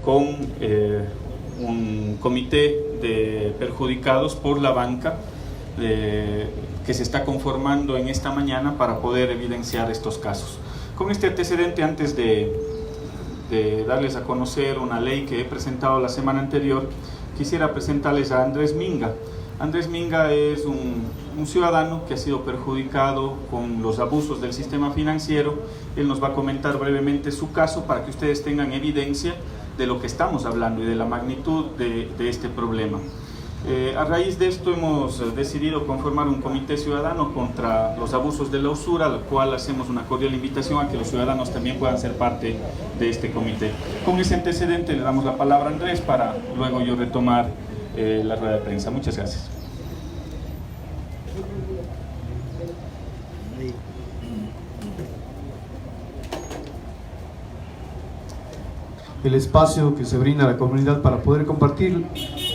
con un comité de perjudicados por la banca que se está conformando en esta mañana para poder evidenciar estos casos. Con este antecedente, antes de darles a conocer una ley que he presentado la semana anterior, quisiera presentarles a Andrés Minga. Andrés Minga es un ciudadano que ha sido perjudicado con los abusos del sistema financiero. Él nos va a comentar brevemente su caso para que ustedes tengan evidencia de lo que estamos hablando y de la magnitud de este problema. A raíz de esto hemos decidido conformar un comité ciudadano contra los abusos de la usura, al cual hacemos una cordial invitación a que los ciudadanos también puedan ser parte de este comité. Con ese antecedente le damos la palabra a Andrés para luego yo retomar la rueda de prensa. Muchas gracias. El espacio que se brinda a la comunidad para poder compartir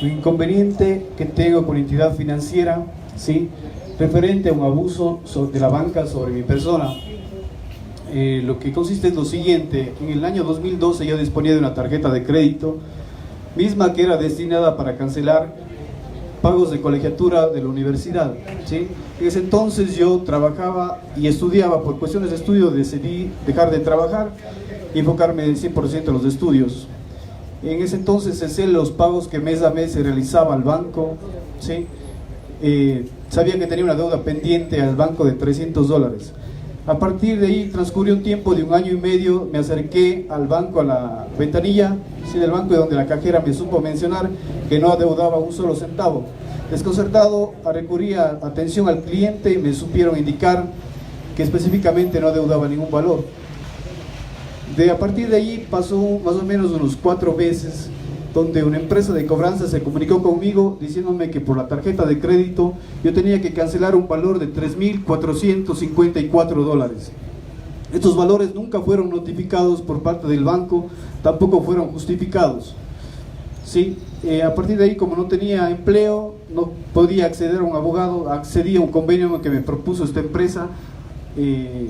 un inconveniente que tengo con entidad financiera, ¿sí?, referente a un abuso de la banca sobre mi persona. Lo que consiste es lo siguiente: en el año 2012 yo disponía de una tarjeta de crédito, misma que era destinada para cancelar pagos de colegiatura de la universidad, ¿sí? En ese entonces yo trabajaba y estudiaba. Por cuestiones de estudio decidí dejar de trabajar y enfocarme 100% en los estudios. En ese entonces cesé los pagos que mes a mes se realizaba al banco, ¿sí? Sabía que tenía una deuda pendiente al banco de $300. A partir de ahí transcurrió un tiempo de 1 año y medio. Me acerqué al banco, a la ventanilla, ¿sí?, del banco, donde la cajera me supo mencionar que no adeudaba un solo centavo. Desconcertado, recurrí a atención al cliente y me supieron indicar que específicamente no adeudaba ningún valor. A partir de allí pasó más o menos unos 4 meses, donde una empresa de cobranza se comunicó conmigo diciéndome que por la tarjeta de crédito yo tenía que cancelar un valor de $3.454. Estos valores nunca fueron notificados por parte del banco, tampoco fueron justificados, ¿sí? A partir de ahí, como no tenía empleo, no podía acceder a un abogado, accedí a un convenio que me propuso esta empresa.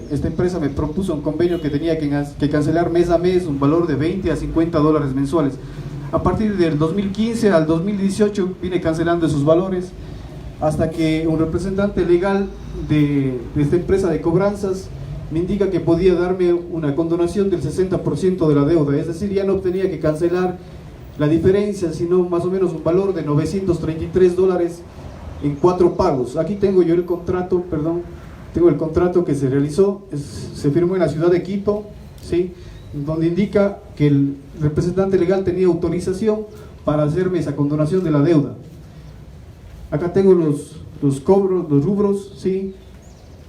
Esta empresa me propuso un convenio que tenía que cancelar mes a mes un valor de $20 a $50 mensuales. A partir del 2015 al 2018 vine cancelando esos valores, hasta que un representante legal de esta empresa de cobranzas me indica que podía darme una condonación del 60% de la deuda. Es decir, ya no tenía que cancelar la diferencia, sino más o menos un valor de $933 en 4 pagos. Aquí tengo yo el contrato, tengo el contrato que se realizó, se firmó en la ciudad de Quito, ¿sí?, donde indica que el representante legal tenía autorización para hacerme esa condonación de la deuda. Acá tengo los cobros, los rubros, ¿sí?,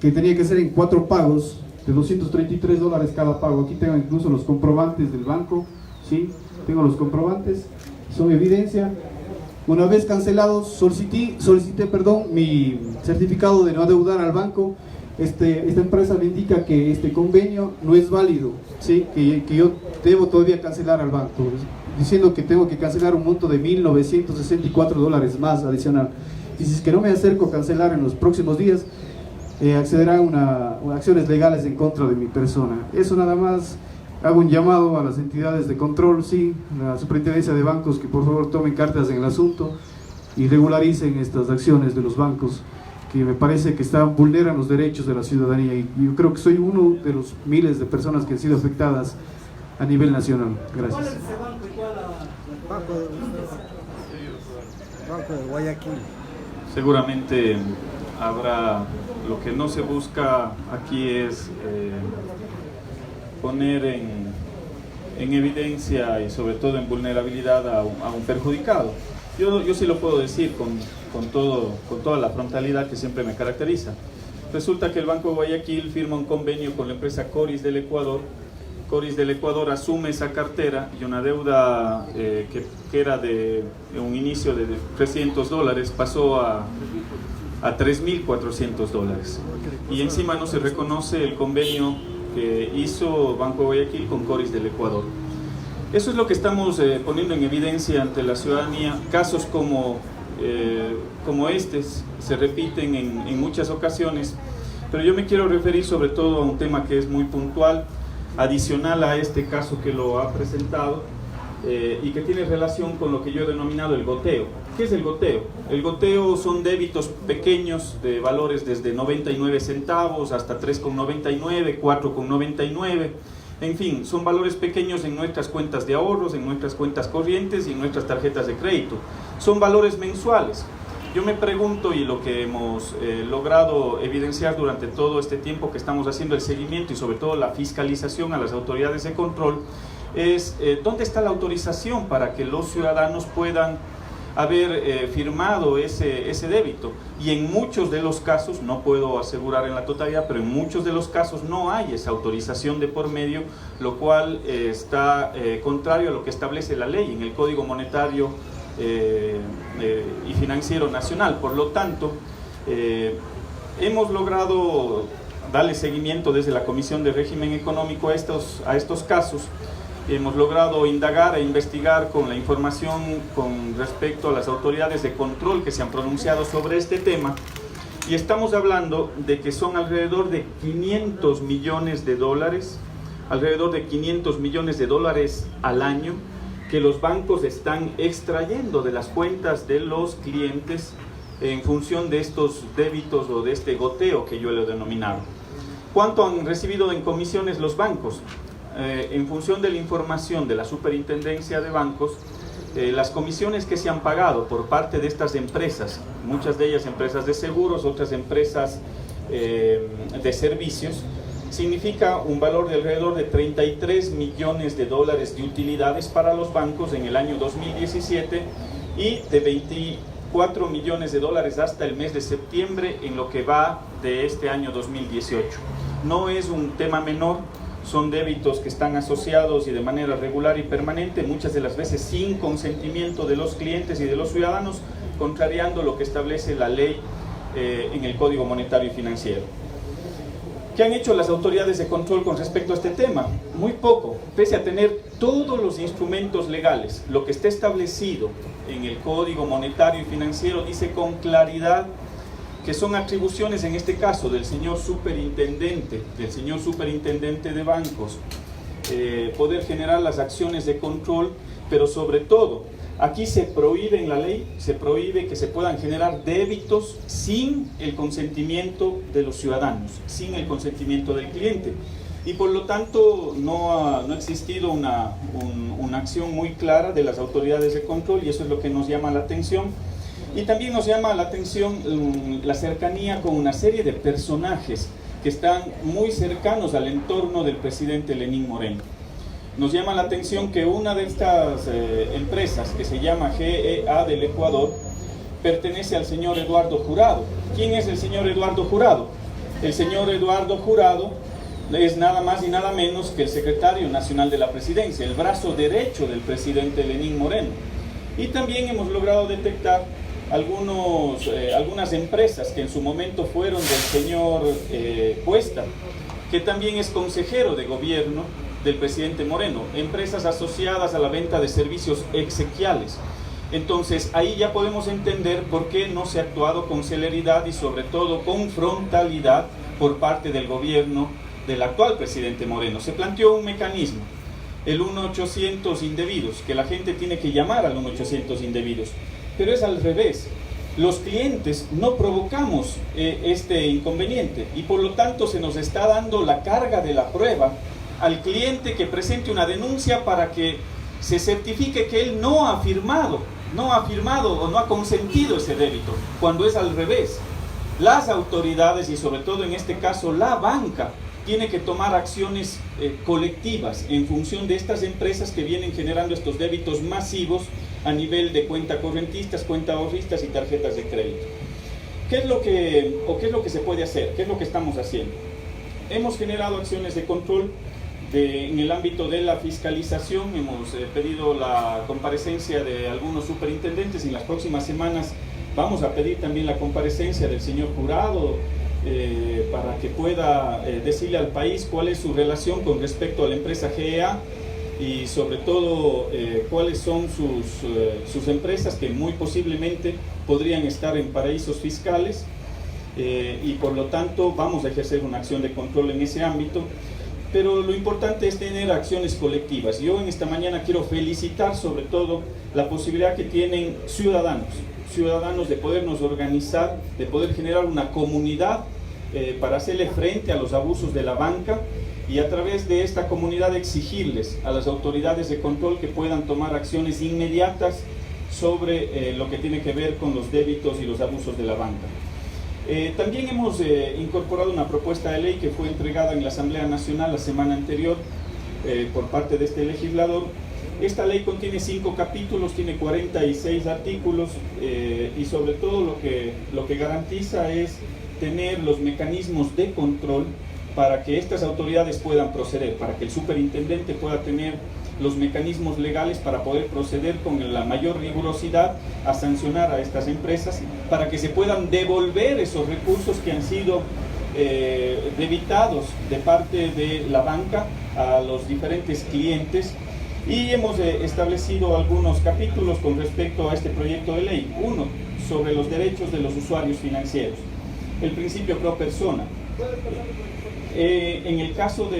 que tenía que ser en 4 pagos de $233 cada pago. Aquí tengo incluso los comprobantes del banco, ¿sí?, tengo los comprobantes, son evidencia. Una vez cancelados, solicité mi certificado de no adeudar al banco. Esta empresa me indica que este convenio no es válido, ¿sí?, que yo debo todavía cancelar al banco, diciendo que tengo que cancelar un monto de $1.964 más adicional. Y si es que no me acerco a cancelar en los próximos días, accederán a acciones legales en contra de mi persona. Eso nada más. Hago un llamado a las entidades de control, sí, a la superintendencia de bancos, que por favor tomen cartas en el asunto y regularicen estas acciones de los bancos, que me parece que vulneran los derechos de la ciudadanía, y yo creo que soy uno de los miles de personas que han sido afectadas a nivel nacional. Gracias. ¿Cuál es ese banco y cuál banco de Guayaquil? Seguramente habrá, lo que no se busca aquí es poner en evidencia y sobre todo en vulnerabilidad a un perjudicado. Yo sí lo puedo decir con toda la frontalidad que siempre me caracteriza. Resulta que el Banco de Guayaquil firma un convenio con la empresa Coris del Ecuador. Coris del Ecuador asume esa cartera y una deuda que era de un inicio de $300 pasó a $3.400. Y encima no se reconoce el convenio que hizo Banco de Guayaquil con Coris del Ecuador. Eso es lo que estamos poniendo en evidencia ante la ciudadanía. Casos como estos se repiten en muchas ocasiones, pero yo me quiero referir sobre todo a un tema que es muy puntual, adicional a este caso que lo ha presentado, y que tiene relación con lo que yo he denominado el goteo. ¿Qué es el goteo? El goteo son débitos pequeños de valores desde 99 centavos hasta 3,99, 4,99, en fin, son valores pequeños en nuestras cuentas de ahorros, en nuestras cuentas corrientes y en nuestras tarjetas de crédito. Son valores mensuales. Yo me pregunto, y lo que hemos logrado evidenciar durante todo este tiempo que estamos haciendo el seguimiento y sobre todo la fiscalización a las autoridades de control, es dónde está la autorización para que los ciudadanos puedan haber firmado ese débito. Y en muchos de los casos, no puedo asegurar en la totalidad, pero en muchos de los casos no hay esa autorización de por medio, lo cual está contrario a lo que establece la ley en el Código Monetario y Financiero Nacional. Por lo tanto, hemos logrado darle seguimiento desde la Comisión de Régimen Económico a estos casos. Hemos logrado indagar e investigar con la información con respecto a las autoridades de control que se han pronunciado sobre este tema, y estamos hablando de que son alrededor de 500 millones de dólares, alrededor de 500 millones de dólares al año que los bancos están extrayendo de las cuentas de los clientes en función de estos débitos o de este goteo que yo le he denominado. ¿Cuánto han recibido en comisiones los bancos? En función de la información de la Superintendencia de Bancos, las comisiones que se han pagado por parte de estas empresas, muchas de ellas empresas de seguros, otras empresas de servicios, significa un valor de alrededor de 33 millones de dólares de utilidades para los bancos en el año 2017 y de 24 millones de dólares hasta el mes de septiembre en lo que va de este año 2018. No es un tema menor. Son débitos que están asociados y de manera regular y permanente, muchas de las veces sin consentimiento de los clientes y de los ciudadanos, contrariando lo que establece la ley en el Código Monetario y Financiero. ¿Qué han hecho las autoridades de control con respecto a este tema? Muy poco, pese a tener todos los instrumentos legales. Lo que está establecido en el Código Monetario y Financiero dice con claridad que son atribuciones, en este caso, del señor superintendente de bancos, poder generar las acciones de control, pero sobre todo, aquí se prohíbe en la ley, se prohíbe que se puedan generar débitos sin el consentimiento de los ciudadanos, sin el consentimiento del cliente. Y por lo tanto no ha existido una acción muy clara de las autoridades de control, y eso es lo que nos llama la atención. Y también nos llama la atención la cercanía con una serie de personajes que están muy cercanos al entorno del presidente Lenín Moreno. Nos llama la atención que una de estas empresas, que se llama GEA del Ecuador, pertenece al señor Eduardo Jurado. ¿Quién es el señor Eduardo Jurado? El señor Eduardo Jurado es nada más y nada menos que el secretario nacional de la presidencia, el brazo derecho del presidente Lenín Moreno. Y también hemos logrado detectar algunas empresas que en su momento fueron del señor Cuesta, que también es consejero de gobierno del presidente Moreno, empresas asociadas a la venta de servicios exequiales. Entonces ahí ya podemos entender por qué no se ha actuado con celeridad y sobre todo con frontalidad por parte del gobierno del actual presidente Moreno. Se planteó un mecanismo, el 1-800 indebidos, que la gente tiene que llamar al 1-800 indebidos. Pero es al revés. Los clientes no provocamos este inconveniente y por lo tanto se nos está dando la carga de la prueba al cliente que presente una denuncia para que se certifique que él no ha firmado o no ha consentido ese débito, cuando es al revés. Las autoridades y sobre todo en este caso la banca tiene que tomar acciones colectivas en función de estas empresas que vienen generando estos débitos masivos a nivel de cuenta correntistas, cuenta ahorristas y tarjetas de crédito. ¿Qué es lo que se puede hacer? ¿Qué es lo que estamos haciendo? Hemos generado acciones de control en el ámbito de la fiscalización. Hemos pedido la comparecencia de algunos superintendentes y en las próximas semanas vamos a pedir también la comparecencia del señor Jurado para que pueda decirle al país cuál es su relación con respecto a la empresa GEA y sobre todo cuáles son sus empresas que muy posiblemente podrían estar en paraísos fiscales y por lo tanto vamos a ejercer una acción de control en ese ámbito. pero lo importante es tener acciones colectivas. Yo en esta mañana quiero felicitar sobre todo la posibilidad que tienen ciudadanos de podernos organizar, de poder generar una comunidad para hacerle frente a los abusos de la banca y a través de esta comunidad exigirles a las autoridades de control que puedan tomar acciones inmediatas sobre lo que tiene que ver con los débitos y los abusos de la banca. También hemos incorporado una propuesta de ley que fue entregada en la Asamblea Nacional la semana anterior por parte de este legislador. Esta ley contiene 5 capítulos, tiene 46 artículos y sobre todo lo que garantiza es tener los mecanismos de control para que estas autoridades puedan proceder, para que el superintendente pueda tener los mecanismos legales para poder proceder con la mayor rigurosidad a sancionar a estas empresas, para que se puedan devolver esos recursos que han sido debitados de parte de la banca a los diferentes clientes. Y hemos establecido algunos capítulos con respecto a este proyecto de ley. Uno, sobre los derechos de los usuarios financieros. El principio pro persona. En el caso de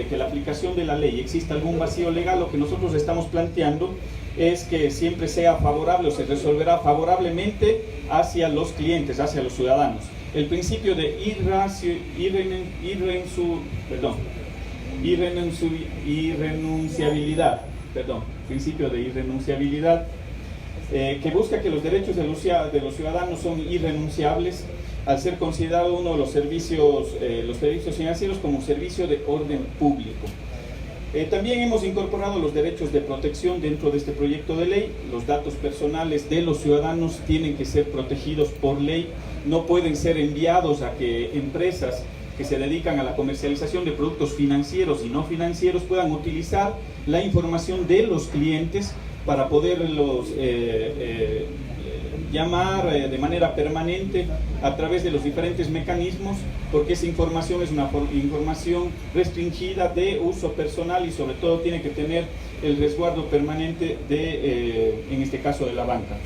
que la aplicación de la ley exista algún vacío legal, lo que nosotros estamos planteando es que siempre sea favorable o se resolverá favorablemente hacia los clientes, hacia los ciudadanos. El principio de irrenunciabilidad, que busca que los derechos de los ciudadanos son irrenunciables al ser considerado uno de los servicios financieros como servicio de orden público. También hemos incorporado los derechos de protección dentro de este proyecto de ley. Los datos personales de los ciudadanos tienen que ser protegidos por ley, no pueden ser enviados a que empresas que se dedican a la comercialización de productos financieros y no financieros puedan utilizar la información de los clientes para poderlos llamar de manera permanente a través de los diferentes mecanismos, porque esa información es una información restringida de uso personal y sobre todo tiene que tener el resguardo permanente en este caso de la banca.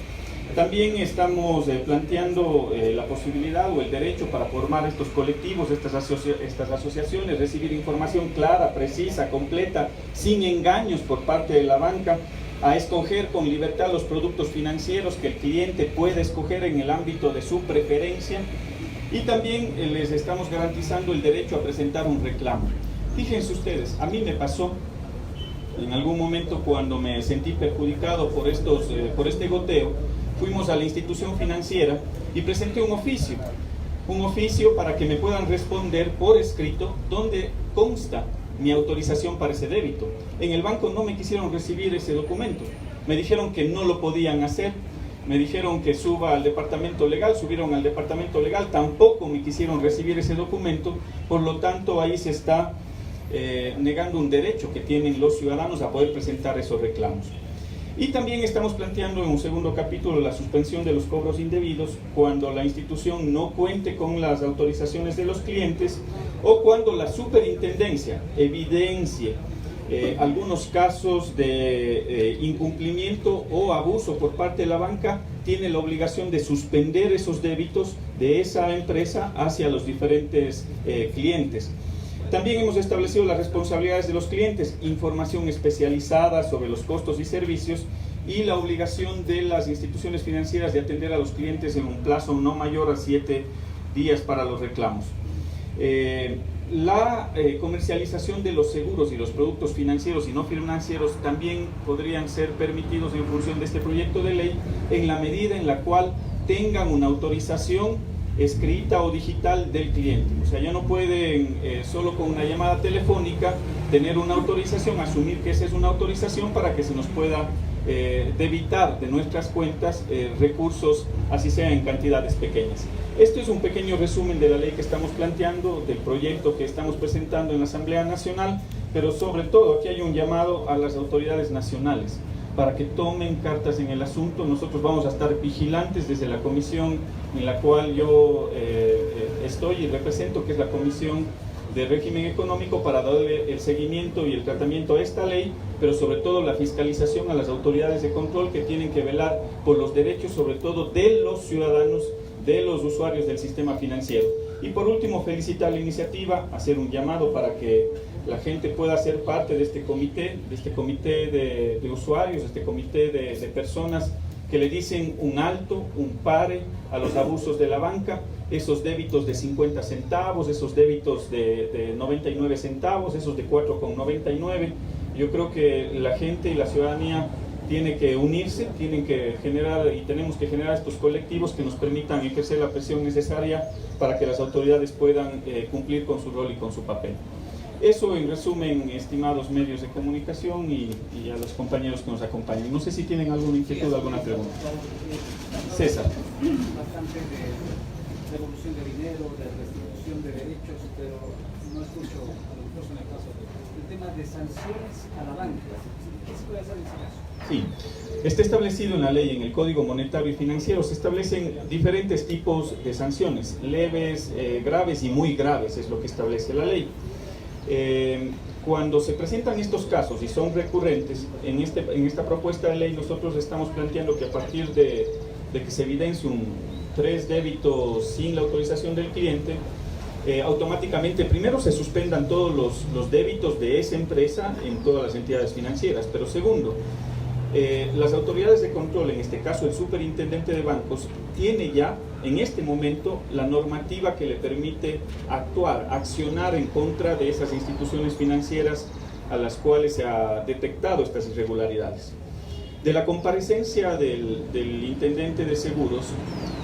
También estamos planteando la posibilidad o el derecho para formar estos colectivos, estas asociaciones, recibir información clara, precisa, completa, sin engaños por parte de la banca, a escoger con libertad los productos financieros que el cliente puede escoger en el ámbito de su preferencia, y también les estamos garantizando el derecho a presentar un reclamo. Fíjense ustedes, a mí me pasó en algún momento cuando me sentí perjudicado por este goteo, fuimos a la institución financiera y presenté un oficio para que me puedan responder por escrito donde consta mi autorización para ese débito. En el banco no me quisieron recibir ese documento, me dijeron que no lo podían hacer, me dijeron que suba al departamento legal, subieron al departamento legal, tampoco me quisieron recibir ese documento, por lo tanto ahí se está negando un derecho que tienen los ciudadanos a poder presentar esos reclamos. Y también estamos planteando en un segundo capítulo la suspensión de los cobros indebidos cuando la institución no cuente con las autorizaciones de los clientes o cuando la superintendencia evidencie algunos casos de incumplimiento o abuso por parte de la banca, tiene la obligación de suspender esos débitos de esa empresa hacia los diferentes clientes. También hemos establecido las responsabilidades de los clientes, información especializada sobre los costos y servicios y la obligación de las instituciones financieras de atender a los clientes en un plazo no mayor a 7 días para los reclamos. La comercialización de los seguros y los productos financieros y no financieros también podrían ser permitidos en función de este proyecto de ley en la medida en la cual tengan una autorización escrita o digital del cliente. O sea, ya no pueden solo con una llamada telefónica tener una autorización, asumir que esa es una autorización para que se nos pueda debitar de nuestras cuentas recursos, así sea en cantidades pequeñas. Esto es un pequeño resumen de la ley que estamos planteando, del proyecto que estamos presentando en la Asamblea Nacional, pero sobre todo aquí hay un llamado a las autoridades nacionales para que tomen cartas en el asunto. Nosotros vamos a estar vigilantes desde la comisión en la cual yo estoy y represento, que es la Comisión de Régimen Económico, para darle el seguimiento y el tratamiento a esta ley, pero sobre todo la fiscalización a las autoridades de control que tienen que velar por los derechos, sobre todo de los ciudadanos, de los usuarios del sistema financiero. Y por último, felicitar la iniciativa, hacer un llamado para que la gente pueda ser parte de este comité de usuarios, de este comité de personas que le dicen un alto, un pare a los abusos de la banca, esos débitos de 50 centavos, esos débitos de 99 centavos, esos de 4,99. Yo creo que la gente y la ciudadanía tiene que unirse, tenemos que generar estos colectivos que nos permitan ejercer la presión necesaria para que las autoridades puedan cumplir con su rol y con su papel. Eso en resumen, estimados medios de comunicación y a los compañeros que nos acompañan. No sé si tienen alguna inquietud, alguna pregunta. César. Bastante de devolución de dinero, de restitución de derechos, pero no escucho a lo mejor en el caso del tema de sanciones a la banca. ¿Qué se puede hacer en ese caso? Sí, está establecido en la ley, en el Código Monetario y Financiero, se establecen diferentes tipos de sanciones, leves, graves y muy graves, es lo que establece la ley. Cuando se presentan estos casos y son recurrentes, en esta propuesta de ley nosotros estamos planteando que a partir de que se evidencie 3 débitos sin la autorización del cliente, automáticamente primero se suspendan todos los débitos de esa empresa en todas las entidades financieras, pero segundo, las autoridades de control, en este caso el superintendente de bancos, tiene ya en este momento la normativa que le permite accionar en contra de esas instituciones financieras a las cuales se ha detectado estas irregularidades. De la comparecencia del intendente de seguros,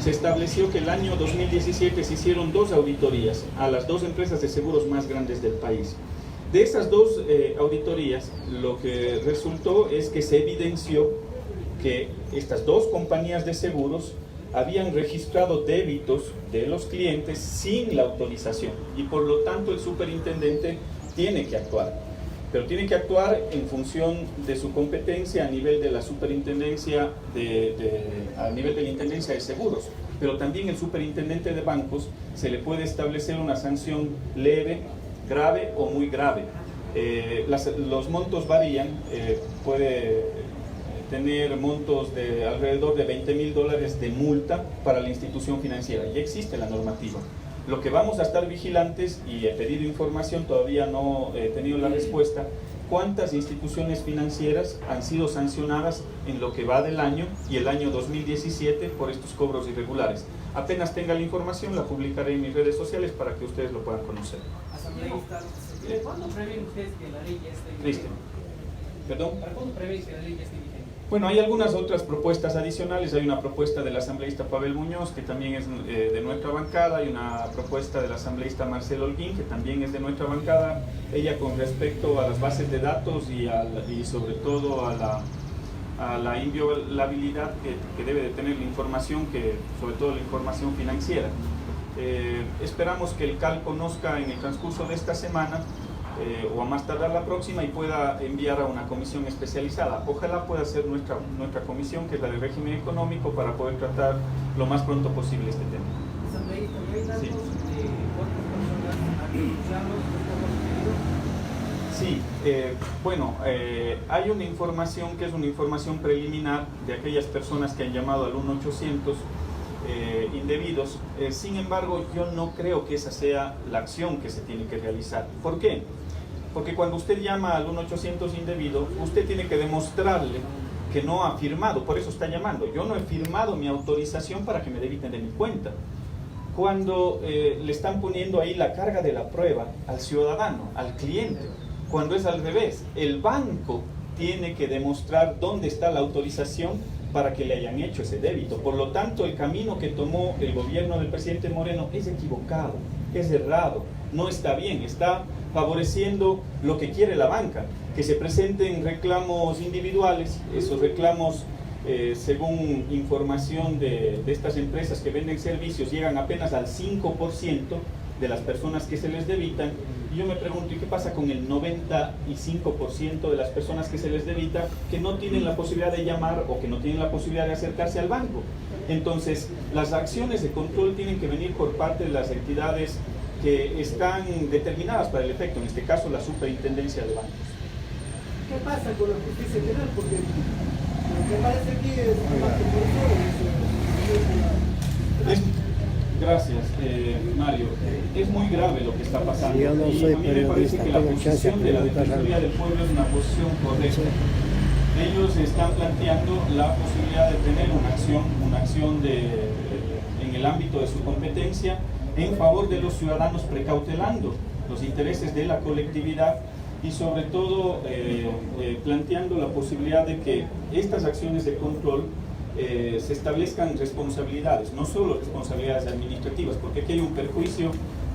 se estableció que el año 2017 se hicieron 2 auditorías a las 2 empresas de seguros más grandes del país. De esas 2 auditorías, lo que resultó es que se evidenció que estas 2 compañías de seguros habían registrado débitos de los clientes sin la autorización y por lo tanto el superintendente tiene que actuar, pero tiene que actuar en función de su competencia a nivel de la superintendencia a nivel de la intendencia de seguros, pero también el superintendente de bancos se le puede establecer una sanción leve, grave o muy grave. Los montos varían, puede tener montos de alrededor de $20.000 de multa para la institución financiera, y existe la normativa. Lo que vamos a estar vigilantes, y he pedido información, todavía no he tenido la respuesta, cuántas instituciones financieras han sido sancionadas en lo que va del año y el año 2017 por estos cobros irregulares. Apenas tenga la información la publicaré en mis redes sociales para que ustedes lo puedan conocer. ¿Cuándo prevén ustedes que la ley ya esté vigente? Cristian. ¿Perdón? ¿Para cuándo prevén que la ley ya esté vigente? Bueno, hay algunas otras propuestas adicionales. Hay una propuesta del asambleísta Pavel Muñoz, que también es de nuestra bancada. Hay una propuesta del asambleísta Marcelo Holguín, que también es de nuestra bancada. Ella con respecto a las bases de datos y sobre todo a la inviolabilidad que debe de tener la información, sobre todo la información financiera. Esperamos que el CAL conozca en el transcurso de esta semana o a más tardar la próxima y pueda enviar a una comisión especializada. Ojalá pueda ser nuestra comisión, que es la de régimen económico, para poder tratar lo más pronto posible este tema. ¿Hay datos de cuántas personas han denunciado estos Sí, hay una información que es una información preliminar de aquellas personas que han llamado al 1-800 indebidos. Sin embargo, yo no creo que esa sea la acción que se tiene que realizar. ¿Por qué? Porque cuando usted llama al 1-800 indebido, usted tiene que demostrarle que no ha firmado, por eso está llamando. Yo no he firmado mi autorización para que me debiten de mi cuenta. Cuando le están poniendo ahí la carga de la prueba al ciudadano, al cliente, cuando es al revés, el banco tiene que demostrar dónde está la autorización para que le hayan hecho ese débito. Por lo tanto, el camino que tomó el gobierno del presidente Moreno es equivocado, es errado, no está bien, está favoreciendo lo que quiere la banca, que se presenten reclamos individuales. Esos reclamos, según información de estas empresas que venden servicios, llegan apenas al 5% de las personas que se les debitan. Y yo me pregunto, ¿y qué pasa con el 95% de las personas que se les debita, que no tienen la posibilidad de llamar o que no tienen la posibilidad de acercarse al banco? Entonces, las acciones de control tienen que venir por parte de las entidades que están determinadas para el efecto, en este caso la superintendencia de bancos. ¿Qué pasa con la justicia penal? Porque lo que parece aquí es más que por eso. Gracias, Mario. es muy grave lo que está pasando. Sí, yo no y soy a mí me parece periodista, que la tengo chance posición de de la preguntar Defensoría algo. del Pueblo es una posición correcta. Sí. Ellos están planteando la posibilidad de tener una acción en el ámbito de su competencia en favor de los ciudadanos, precautelando los intereses de la colectividad y sobre todo planteando la posibilidad de que estas acciones de control se establezcan responsabilidades, no solo responsabilidades administrativas, porque aquí hay un perjuicio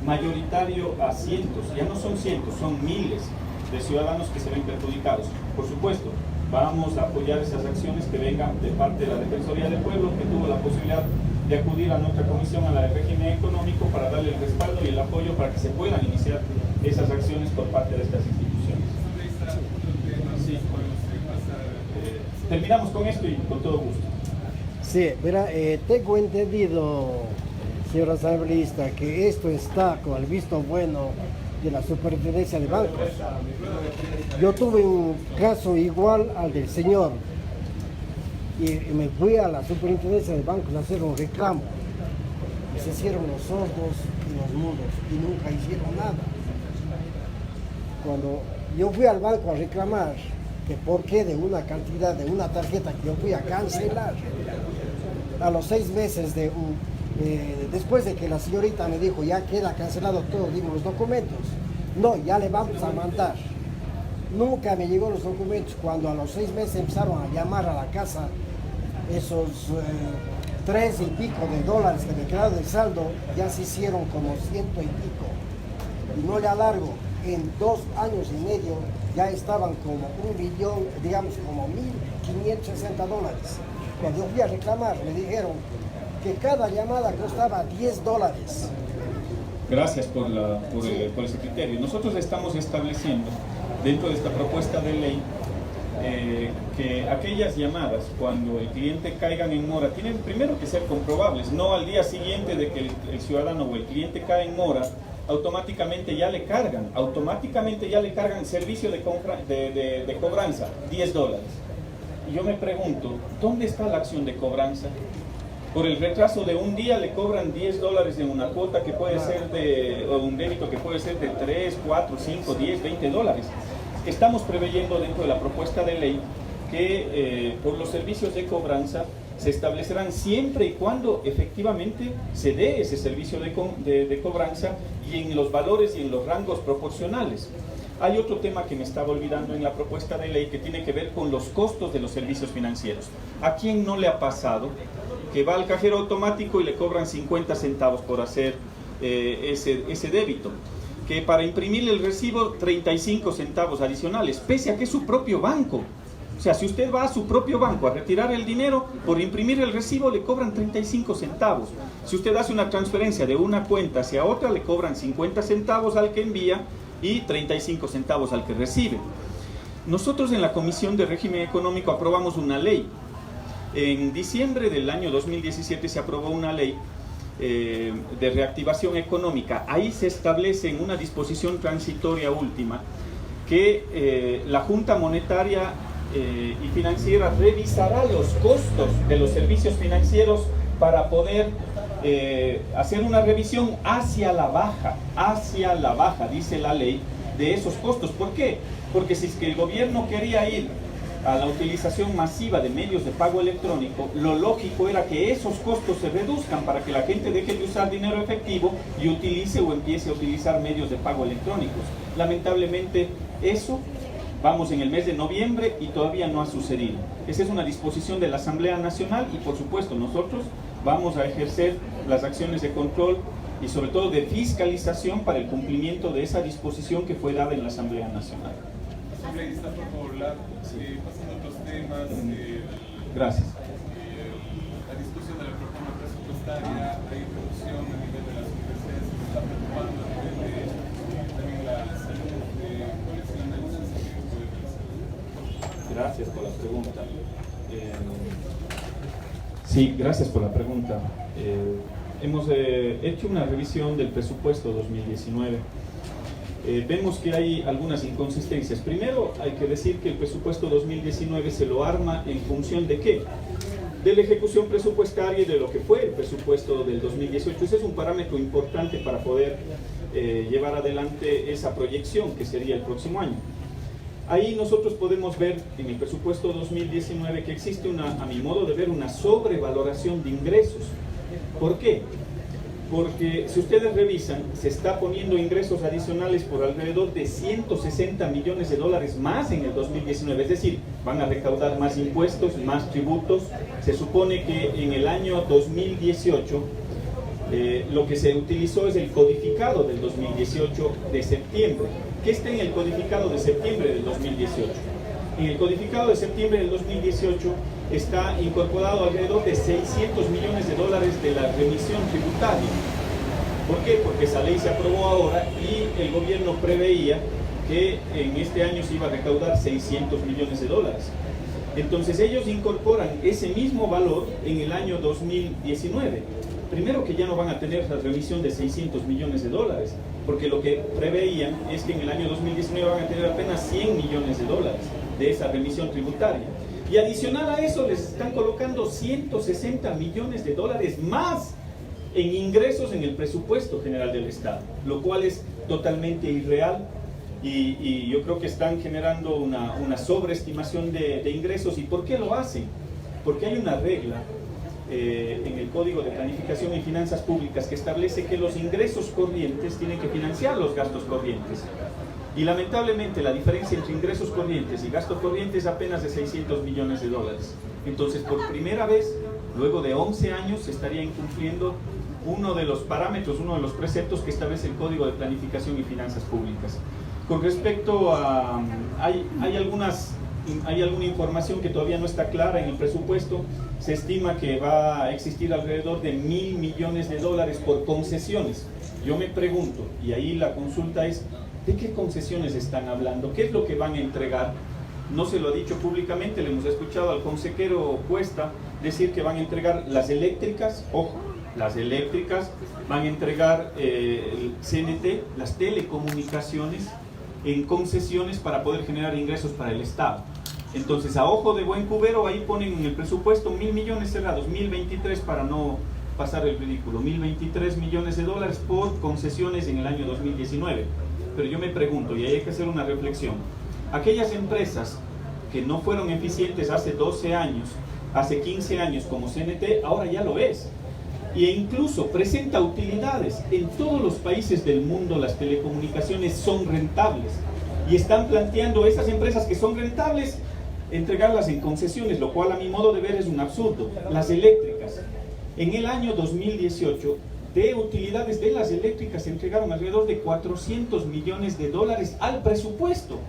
mayoritario a cientos, ya no son cientos, son miles de ciudadanos que se ven perjudicados. Por supuesto, vamos a apoyar esas acciones que vengan de parte de la Defensoría del Pueblo, que tuvo la posibilidad de acudir a nuestra comisión, a la de régimen económico, para darle el respaldo y el apoyo para que se puedan iniciar esas acciones por parte de estas instituciones. Sí. Terminamos con esto y con todo gusto. Sí, mira, tengo entendido, señor asambleísta, que esto está con el visto bueno de la Superintendencia de Bancos. Yo tuve un caso igual al del señor y me fui a la Superintendencia de Bancos a hacer un reclamo. Y se hicieron los sordos y los mudos y nunca hicieron nada. Cuando yo fui al banco a reclamar que por qué de una cantidad de una tarjeta que yo fui a cancelar, a los 6 meses después de que la señorita me dijo ya queda cancelado todo, digo los documentos, no, ya le vamos a mandar. Nunca me llegó los documentos. Cuando a los 6 meses empezaron a llamar a la casa, esos 3 y pico de dólares que me quedaron de saldo ya se hicieron como 100 y pico. Y no le alargo, en 2 años y medio ya estaban como 1 billón, digamos como $1.560. Cuando yo fui a reclamar, me dijeron que cada llamada costaba $10. Gracias por ese criterio. Nosotros estamos estableciendo dentro de esta propuesta de ley que aquellas llamadas cuando el cliente caigan en mora tienen primero que ser comprobables, no al día siguiente de que el ciudadano o el cliente cae en mora automáticamente ya le cargan servicio de cobranza, $10. Y yo me pregunto, ¿dónde está la acción de cobranza? Por el retraso de un día le cobran $10 en una cuota que puede ser o un débito que puede ser de 3, 4, 5, 10, $20. Estamos preveyendo dentro de la propuesta de ley que por los servicios de cobranza se establecerán siempre y cuando efectivamente se dé ese servicio de cobranza y en los valores y en los rangos proporcionales. Hay otro tema que me estaba olvidando en la propuesta de ley que tiene que ver con los costos de los servicios financieros. ¿A quién no le ha pasado que va al cajero automático y le cobran 50 centavos por hacer ese débito? Que para imprimir el recibo 35 centavos adicionales, pese a que es su propio banco. O sea, si usted va a su propio banco a retirar el dinero, por imprimir el recibo le cobran 35 centavos. Si usted hace una transferencia de una cuenta hacia otra, le cobran 50 centavos al que envía y 35 centavos al que recibe. Nosotros en la Comisión de Régimen Económico aprobamos una ley. En diciembre del año 2017 se aprobó una ley de reactivación económica. Ahí se establece en una disposición transitoria última que la Junta Monetaria y Financiera revisará los costos de los servicios financieros para poder hacer una revisión hacia la baja, dice la ley, de esos costos. ¿Por qué? Porque si es que el gobierno quería ir a la utilización masiva de medios de pago electrónico, lo lógico era que esos costos se reduzcan para que la gente deje de usar dinero efectivo y utilice o empiece a utilizar medios de pago electrónicos. Lamentablemente eso, vamos en el mes de noviembre y todavía no ha sucedido. Esa es una disposición de la Asamblea Nacional y por supuesto nosotros vamos a ejercer las acciones de control y sobre todo de fiscalización para el cumplimiento de esa disposición que fue dada en la Asamblea Nacional. Asambleísta, por favor, pasando a otros temas. Gracias. La discusión de la reforma presupuestaria, hay reducción a nivel de las universidades, se está preocupando a nivel de también la salud. ¿Cuál es el análisis que puede realizar? Gracias por la pregunta. Sí, gracias por la pregunta. Hemos hecho una revisión del presupuesto 2019. Vemos que hay algunas inconsistencias. Primero, hay que decir que el presupuesto 2019 se lo arma en función de ¿qué? de la ejecución presupuestaria y de lo que fue el presupuesto del 2018. Ese es un parámetro importante para poder llevar adelante esa proyección que sería el próximo año. Ahí nosotros podemos ver en el presupuesto 2019 que existe a mi modo de ver, una sobrevaloración de ingresos. ¿Por qué? Porque si ustedes revisan, se está poniendo ingresos adicionales por alrededor de 160 millones de dólares más en el 2019, es decir, van a recaudar más impuestos, más tributos. Se supone que en el año 2018 lo que se utilizó es el codificado del 2018 de septiembre. ¿Qué está en el codificado de septiembre del 2018? En el codificado de septiembre del 2018 está incorporado alrededor de 600 millones de dólares de la remisión tributaria. ¿Por qué? Porque esa ley se aprobó ahora y el gobierno preveía que en este año se iba a recaudar 600 millones de dólares. Entonces ellos incorporan ese mismo valor en el año 2019. Primero que ya no van a tener la remisión de 600 millones de dólares, porque lo que preveían es que en el año 2019 van a tener apenas 100 millones de dólares de esa remisión tributaria. Y adicional a eso les están colocando 160 millones de dólares más en ingresos en el presupuesto general del Estado, lo cual es totalmente irreal y yo creo que están generando una sobreestimación de ingresos. ¿Y por qué lo hacen? Porque hay una regla en el Código de Planificación y Finanzas Públicas que establece que los ingresos corrientes tienen que financiar los gastos corrientes. Y lamentablemente la diferencia entre ingresos corrientes y gastos corrientes es apenas de 600 millones de dólares. Entonces, por primera vez, luego de 11 años, se estaría incumpliendo uno de los parámetros, uno de los preceptos que establece el Código de Planificación y Finanzas Públicas. Con respecto a... hay alguna información que todavía no está clara en el presupuesto. Se estima que va a existir alrededor de 1.000 millones de dólares por concesiones. Yo me pregunto, y ahí la consulta es, ¿de qué concesiones están hablando? ¿Qué es lo que van a entregar? No se lo ha dicho públicamente, le hemos escuchado al consejero Cuesta decir que van a entregar las eléctricas, ojo, las eléctricas, van a entregar el CNT, las telecomunicaciones, en concesiones para poder generar ingresos para el Estado. Entonces, a ojo de buen cubero, ahí ponen en el presupuesto 1.000 millones cerrados, 1.023 para no pasar el ridículo, 1.023 millones de dólares por concesiones en el año 2019. Pero yo me pregunto, y ahí hay que hacer una reflexión, aquellas empresas que no fueron eficientes hace 12 años, hace 15 años como CNT, ahora ya lo es. E incluso presenta utilidades. En todos los países del mundo las telecomunicaciones son rentables. Y están planteando esas empresas que son rentables, entregarlas en concesiones, lo cual a mi modo de ver es un absurdo. Las eléctricas. En el año 2018, de utilidades de las eléctricas se entregaron alrededor de 400 millones de dólares al presupuesto.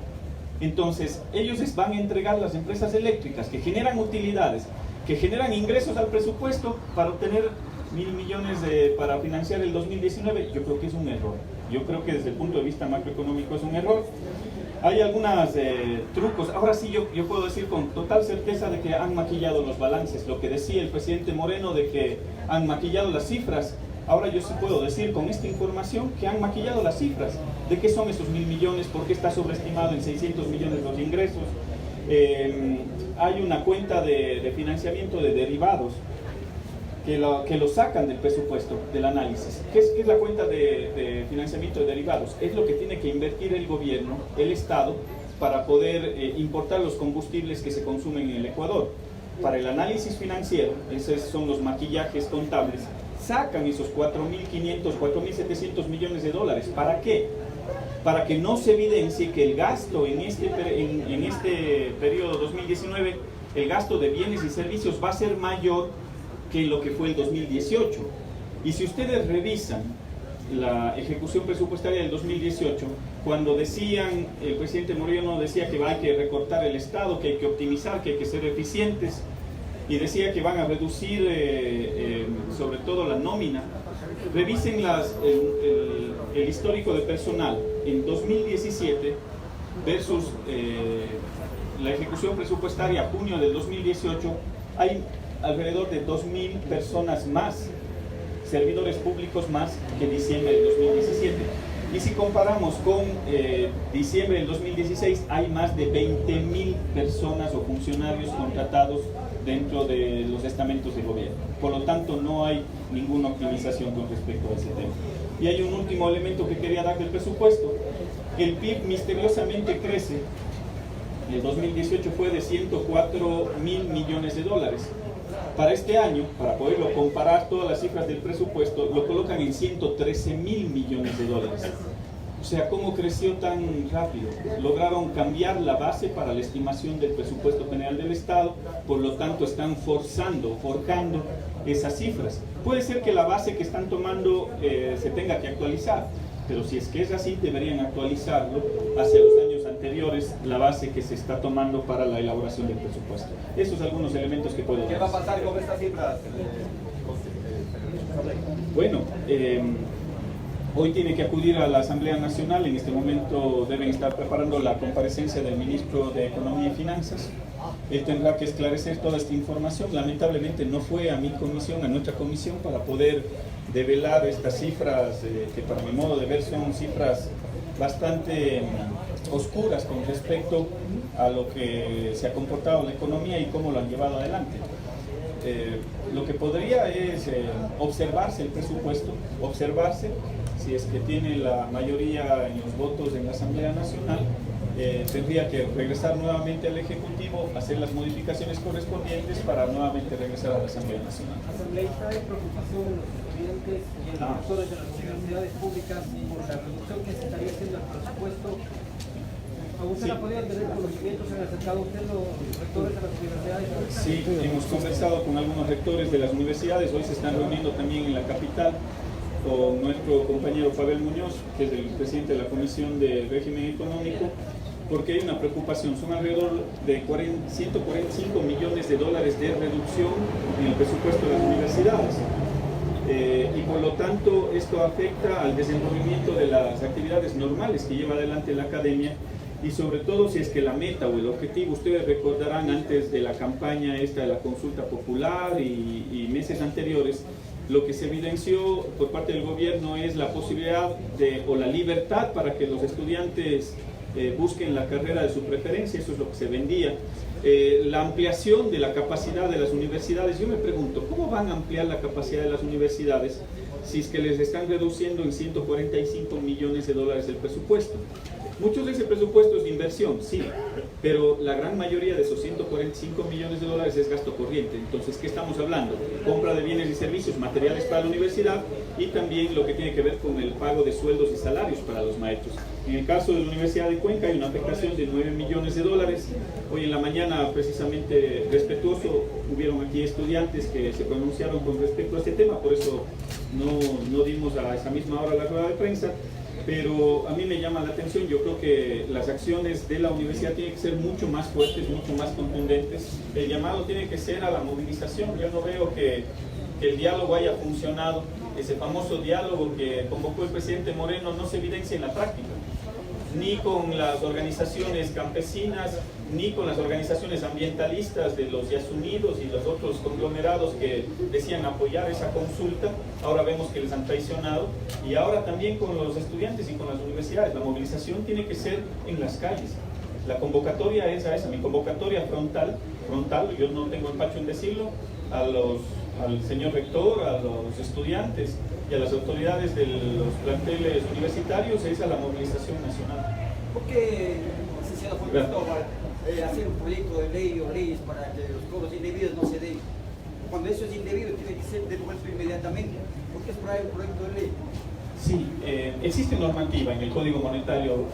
Entonces, ellos van a entregar las empresas eléctricas que generan utilidades, que generan ingresos al presupuesto para obtener 1.000 millones para financiar el 2019. Yo creo que es un error. Yo creo que desde el punto de vista macroeconómico es un error. Hay algunos trucos. Ahora sí yo puedo decir con total certeza de que han maquillado los balances. Lo que decía el presidente Moreno de que han maquillado las cifras. Ahora yo sí puedo decir con esta información que han maquillado las cifras. ¿De qué son esos 1.000 millones? ¿Por qué está sobreestimado en 600 millones los ingresos? Hay una cuenta de financiamiento de derivados que lo sacan del presupuesto, del análisis. ¿Qué es la cuenta de financiamiento de derivados? Es lo que tiene que invertir el gobierno, el Estado, para poder importar los combustibles que se consumen en el Ecuador. Para el análisis financiero, esos son los maquillajes contables, sacan esos 4.500, 4.700 millones de dólares. ¿Para qué? Para que no se evidencie que el gasto en este periodo 2019, el gasto de bienes y servicios va a ser mayor que lo que fue el 2018. Y si ustedes revisan la ejecución presupuestaria del 2018, cuando decían, el presidente Moreno decía que hay que recortar el Estado, que hay que optimizar, que hay que ser eficientes, y decía que van a reducir sobre todo la nómina. Revisen el histórico de personal en 2017 versus la ejecución presupuestaria junio del 2018. Hay alrededor de 2.000 personas más, servidores públicos más que en diciembre del 2017. Y si comparamos con diciembre del 2016, hay más de 20.000 personas o funcionarios contratados dentro de los estamentos de gobierno. Por lo tanto, no hay ninguna optimización con respecto a ese tema. Y hay un último elemento que quería dar del presupuesto. El PIB misteriosamente crece. El 2018 fue de 104.000 millones de dólares. Para este año, para poderlo comparar todas las cifras del presupuesto, lo colocan en 113.000 millones de dólares. O sea, ¿cómo creció tan rápido? Lograron cambiar la base para la estimación del presupuesto general del Estado, por lo tanto están forjando esas cifras. Puede ser que la base que están tomando se tenga que actualizar, pero si es que es así, deberían actualizarlo hacia los años anteriores, la base que se está tomando para la elaboración del presupuesto. Estos son algunos elementos que puedo dar. ¿Qué va a pasar con estas cifras? Bueno, hoy tiene que acudir a la Asamblea Nacional. En este momento deben estar preparando la comparecencia del Ministro de Economía y Finanzas. Él tendrá que esclarecer toda esta información. Lamentablemente no fue a mi comisión, a nuestra comisión, para poder develar estas cifras, que para mi modo de ver son cifras bastante oscuras con respecto a lo que se ha comportado la economía y cómo lo han llevado adelante. Lo que podría es observarse el presupuesto, observarse si es que tiene la mayoría en los votos en la Asamblea Nacional. Tendría que regresar nuevamente al Ejecutivo, hacer las modificaciones correspondientes para nuevamente regresar a la Asamblea Nacional. Asambleísta, hay preocupación en los estudiantes y en los profesores de las universidades públicas por la reducción que se estaría haciendo al presupuesto. ¿A usted ha podido tener conocimientos? ¿Se han acercado usted los rectores de las universidades públicas? Sí, hemos conversado con algunos rectores de las universidades. Hoy se están reuniendo también en la capital con nuestro compañero Pavel Muñoz, que es el presidente de la Comisión de Régimen Económico, porque hay una preocupación. Son alrededor de 145 millones de dólares de reducción en el presupuesto de las universidades. Y por lo tanto esto afecta al desenvolvimiento de las actividades normales que lleva adelante la academia, y sobre todo si es que la meta o el objetivo, ustedes recordarán antes de la campaña esta de la consulta popular y meses anteriores, lo que se evidenció por parte del gobierno es la posibilidad o la libertad para que los estudiantes busquen la carrera de su preferencia. Eso es lo que se vendía. La ampliación de la capacidad de las universidades. Yo me pregunto, ¿cómo van a ampliar la capacidad de las universidades si es que les están reduciendo en 145 millones de dólares el presupuesto? Muchos de ese presupuesto es de inversión, sí, pero la gran mayoría de esos 145 millones de dólares es gasto corriente. Entonces, ¿qué estamos hablando? Compra de bienes y servicios, materiales para la universidad, y también lo que tiene que ver con el pago de sueldos y salarios para los maestros. En el caso de la Universidad de Cuenca hay una afectación de 9 millones de dólares. Hoy en la mañana, precisamente respetuoso, hubieron aquí estudiantes que se pronunciaron con respecto a este tema, por eso no dimos a esa misma hora la rueda de prensa. Pero a mí me llama la atención. Yo creo que las acciones de la universidad tienen que ser mucho más fuertes, mucho más contundentes. El llamado tiene que ser a la movilización. Yo no veo que el diálogo haya funcionado. Ese famoso diálogo que convocó el presidente Moreno no se evidencia en la práctica, ni con las organizaciones campesinas, ni con las organizaciones ambientalistas de los Yasunidos y los otros conglomerados que decían apoyar esa consulta. Ahora vemos que les han traicionado, y ahora también con los estudiantes y con las universidades. La movilización tiene que ser en las calles. La convocatoria es a esa, mi convocatoria frontal, yo no tengo empacho en decirlo, al señor rector, a los estudiantes y a las autoridades de los planteles universitarios, es a la movilización nacional. ¿Por qué, licenciado Juan Cristóbal, hacer un proyecto de ley o leyes para que los cobros indebidos no se den? Cuando eso es indebido, tiene que ser devuelto inmediatamente. ¿Por qué es por ahí un proyecto de ley? Sí, existe normativa en el Código Monetario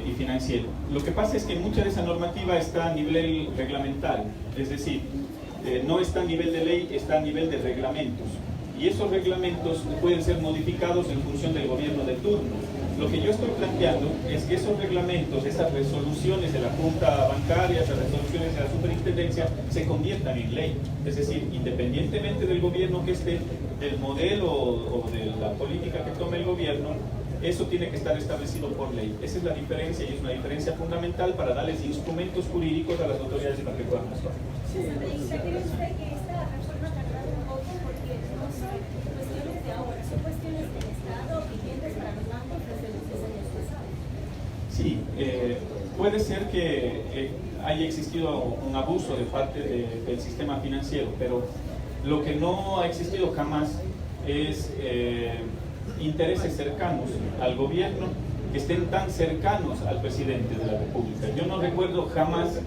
y Financiero. Lo que pasa es que mucha de esa normativa está a nivel reglamentario, es decir, no está a nivel de ley, está a nivel de reglamentos. Y esos reglamentos pueden ser modificados en función del gobierno de turno. Lo que yo estoy planteando es que esos reglamentos, esas resoluciones de la Junta Bancaria, esas resoluciones de la Superintendencia, se conviertan en ley. Es decir, independientemente del gobierno que esté, del modelo o de la política que tome el gobierno, eso tiene que estar establecido por ley. Esa es la diferencia, y es una diferencia fundamental para darles instrumentos jurídicos a las autoridades para que puedan actuar. ¿Cree usted que esta reforma tardará un poco? Porque no son cuestiones de ahora, son cuestiones del Estado, viviendas para los bancos desde los 60. puede ser que haya existido un abuso de parte del sistema financiero, pero lo que no ha existido jamás es intereses cercanos al gobierno que estén tan cercanos al presidente de la República. Yo no recuerdo jamás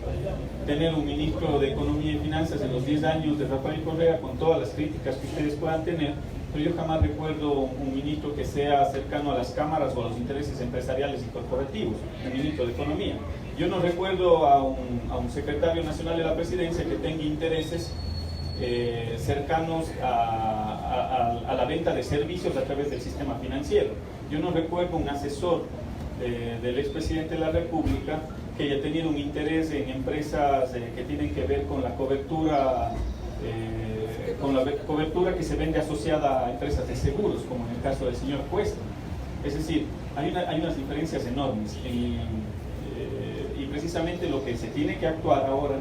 tener un ministro de Economía y Finanzas en los 10 años de Rafael Correa, con todas las críticas que ustedes puedan tener, pero yo jamás recuerdo un ministro que sea cercano a las cámaras o a los intereses empresariales y corporativos, el ministro de Economía. Yo no recuerdo a un secretario nacional de la presidencia que tenga intereses cercanos a la venta de servicios a través del sistema financiero. Yo no recuerdo un asesor del expresidente de la República que haya tenido un interés en empresas que tienen que ver con la cobertura que se vende asociada a empresas de seguros, como en el caso del señor Cuesta. Es decir, hay unas diferencias enormes y precisamente lo que se tiene que actuar ahora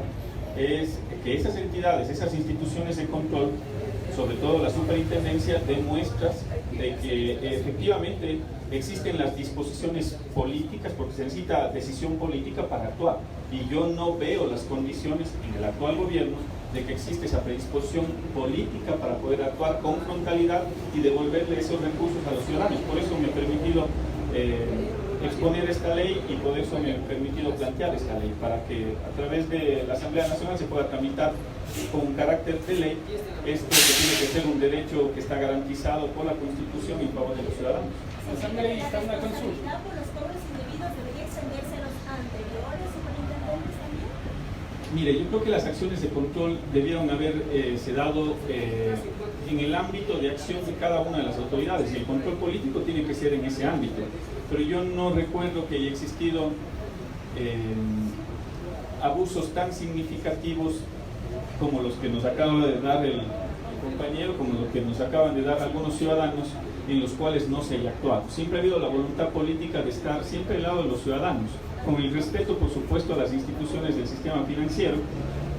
es que esas entidades, esas instituciones de control, sobre todo la superintendencia, den muestras de que efectivamente existen las disposiciones políticas, porque se necesita decisión política para actuar. Y yo no veo las condiciones en el actual gobierno de que existe esa predisposición política para poder actuar con frontalidad y devolverle esos recursos a los ciudadanos. Por eso me he permitido exponer esta ley y por eso me he permitido plantear esta ley, para que a través de la Asamblea Nacional se pueda tramitar con carácter de ley esto que tiene que ser un derecho que está garantizado por la Constitución en favor de los ciudadanos. Asambleísta, una consulta. ¿Por los cobros indebidos debería extenderse a los anteriores superintendentes también? Mire, yo creo que las acciones de control debieron haberse dado en el ámbito de acción de cada una de las autoridades, y el control político tiene que ser en ese ámbito. Pero yo no recuerdo que haya existido abusos tan significativos como los que nos acaba de dar el compañero, como los que nos acaban de dar algunos ciudadanos, en los cuales no se haya actuado. Siempre ha habido la voluntad política de estar siempre al lado de los ciudadanos, con el respeto, por supuesto, a las instituciones del sistema financiero,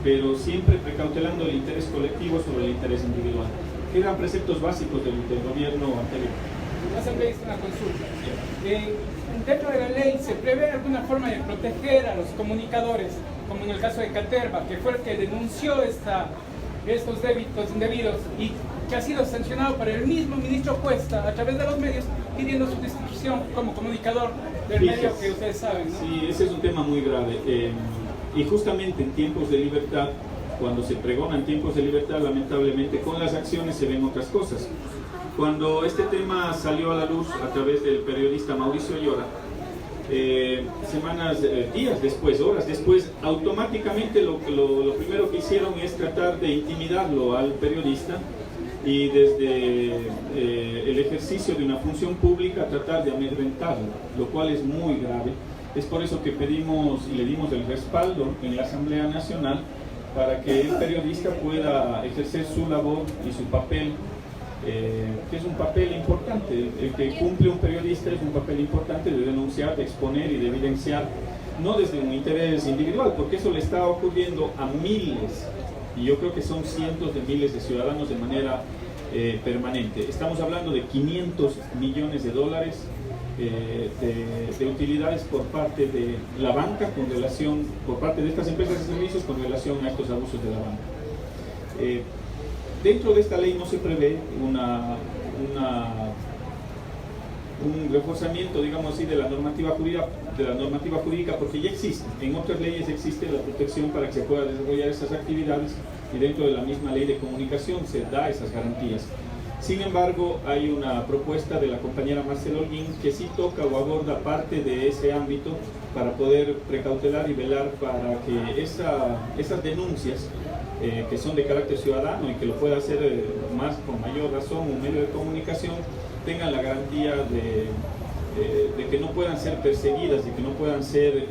pero siempre precautelando el interés colectivo sobre el interés individual, que eran preceptos básicos del gobierno anterior. Asambleísta, una consulta. Dentro de la ley se prevé alguna forma de proteger a los comunicadores, como en el caso de Caterva, que fue el que denunció estos débitos indebidos y que ha sido sancionado por el mismo ministro Cuesta a través de los medios, pidiendo su destitución como comunicador del medio que ustedes saben, ¿no? Sí, ese es un tema muy grave. Y justamente en tiempos de libertad, cuando se pregonan tiempos de libertad, lamentablemente con las acciones se ven otras cosas. Cuando este tema salió a la luz a través del periodista Mauricio Ayora, días después, horas después, automáticamente lo primero que hicieron es tratar de intimidarlo al periodista y desde el ejercicio de una función pública tratar de amedrentarlo, lo cual es muy grave. Es por eso que pedimos y le dimos el respaldo en la Asamblea Nacional para que el periodista pueda ejercer su labor y su papel, que es un papel importante. El que cumple un periodista es un papel importante de denunciar, de exponer y de evidenciar, no desde un interés individual, porque eso le está ocurriendo a miles, y yo creo que son cientos de miles de ciudadanos de manera permanente. Estamos hablando de 500 millones de dólares de utilidades por parte de la banca por parte de estas empresas de servicios con relación a estos abusos de la banca. Dentro de esta ley no se prevé un reforzamiento, digamos así, de la normativa jurídica, porque ya existe. En otras leyes existe la protección para que se puedan desarrollar esas actividades, y dentro de la misma ley de comunicación se da esas garantías. Sin embargo, hay una propuesta de la compañera Marcela Holguín que sí toca o aborda parte de ese ámbito para poder precautelar y velar para que esas denuncias que son de carácter ciudadano y que lo pueda hacer con mayor razón un medio de comunicación, tengan la garantía de que no puedan ser perseguidas, de que no puedan ser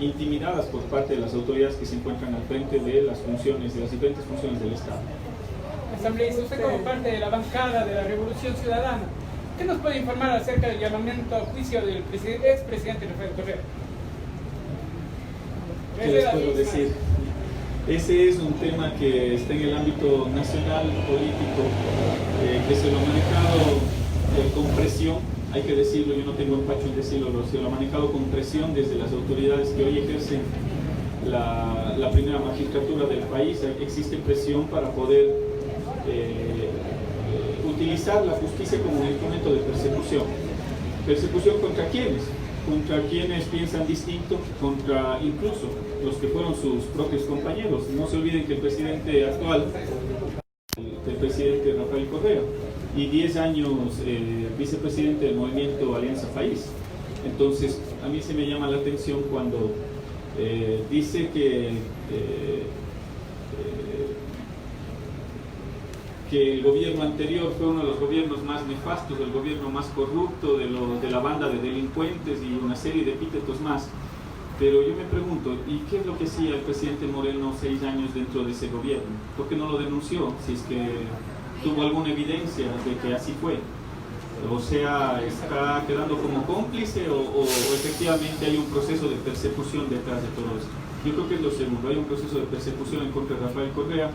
intimidadas por parte de las autoridades que se encuentran al frente de las diferentes funciones del Estado. Asambleísta, usted como parte de la bancada de la Revolución Ciudadana, ¿qué nos puede informar acerca del llamamiento a juicio del expresidente Rafael Correa? ¿Qué les puedo decir? Ese es un tema que está en el ámbito nacional político, que se lo ha manejado con presión. hay que decirlo, yo no tengo empacho en decirlo, se lo ha manejado con presión desde las autoridades que hoy ejercen la primera magistratura del país. Existe presión para poder utilizar la justicia como un instrumento de persecución. ¿Persecución contra quiénes? Contra quienes piensan distinto, contra incluso los que fueron sus propios compañeros. No se olviden que el presidente actual, el presidente Rafael Correa, y 10 años vicepresidente del movimiento Alianza País. Entonces, a mí se me llama la atención cuando dice que el gobierno anterior fue uno de los gobiernos más nefastos, el gobierno más corrupto, de la banda de delincuentes y una serie de epítetos más. Pero yo me pregunto, ¿y qué es lo que hacía el presidente Moreno 6 años dentro de ese gobierno? ¿Por qué no lo denunció? Si es que tuvo alguna evidencia de que así fue. O sea, ¿está quedando como cómplice o efectivamente hay un proceso de persecución detrás de todo esto? Yo creo que es lo segundo, hay un proceso de persecución en contra de Rafael Correa.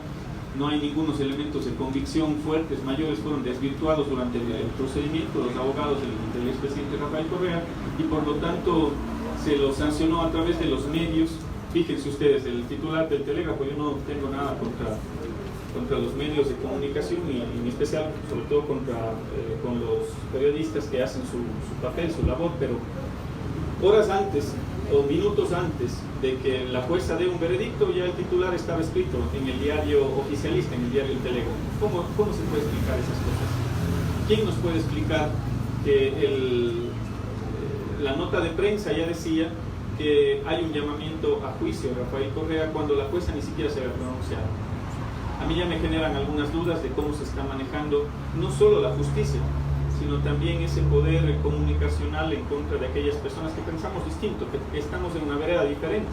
No hay ningunos elementos de convicción fuertes, mayores, fueron desvirtuados durante el procedimiento, los abogados del expresidente Rafael Correa, y por lo tanto se lo sancionó a través de los medios. Fíjense ustedes, el titular del Telégrafo, yo no tengo nada contra los medios de comunicación y en especial, sobre todo con los periodistas que hacen su papel, su labor, pero horas antes o minutos antes de que la jueza dé un veredicto, ya el titular estaba escrito en el diario oficialista, en el diario El Telégrafo. ¿Cómo se puede explicar esas cosas? ¿Quién nos puede explicar que la nota de prensa ya decía que hay un llamamiento a juicio a Rafael Correa cuando la jueza ni siquiera se había pronunciado? A mí ya me generan algunas dudas de cómo se está manejando no solo la justicia, sino también ese poder comunicacional en contra de aquellas personas que pensamos distinto, que estamos en una vereda diferente.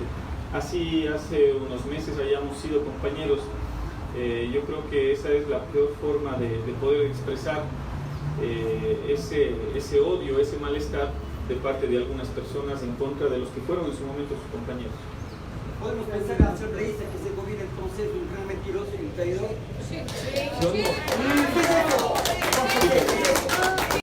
Así hace unos meses hayamos sido compañeros, yo creo que esa es la peor forma de poder expresar ese odio, ese malestar de parte de algunas personas en contra de los que fueron en su momento sus compañeros. ¿Podemos pensar en hacer reírse que ese gobierno entonces es un gran mentiroso y un traidor? Sí.